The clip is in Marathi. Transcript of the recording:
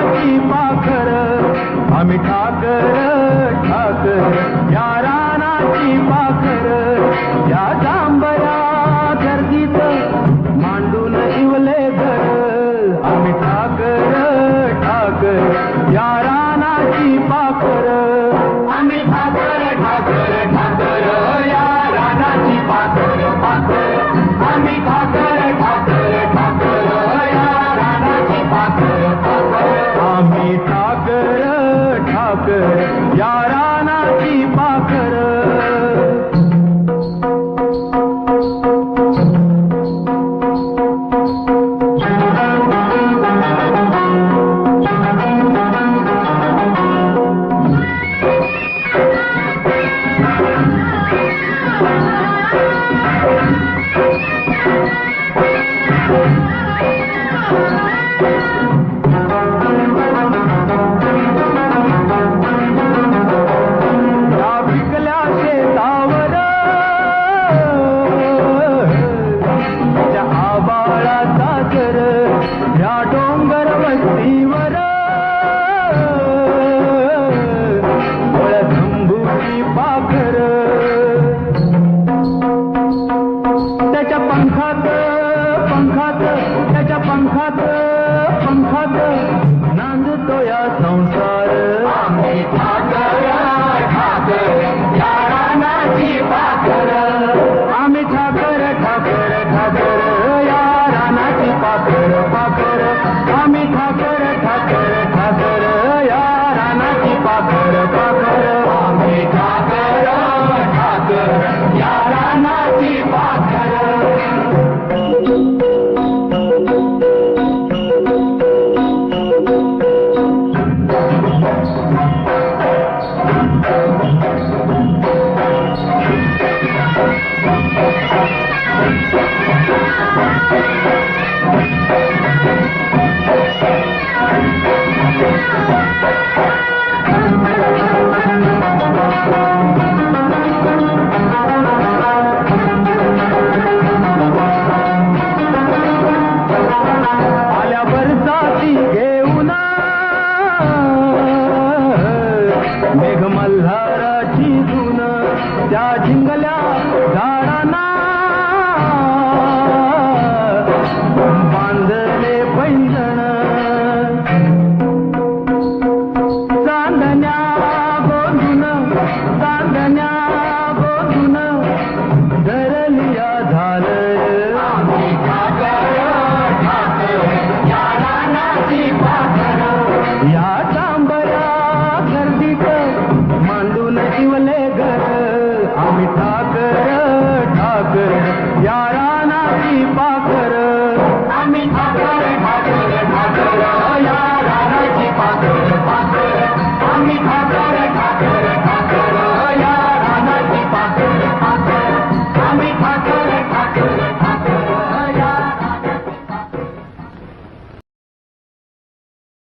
रानाची पाखर आम्ही ठाकर ठाकर या रानाची पाखर या जांभया गर्दीत मांडून इवले घर आम्ही ठाकर ठाकर या रानाची पाखर आम्ही ठाकर ठाकर ठाकर या रानाची पाखर पाखर आम्ही ठाकर ठाकर ठाकर या रानाची पाखर पाखर आम्ही ठाकर ठाकर या रानाची पाखर या डोंगर वस्तीवर धंबुची पाखर त्याच्या पंखात पंखात त्याच्या पंखात पंखात नांदतो या संसार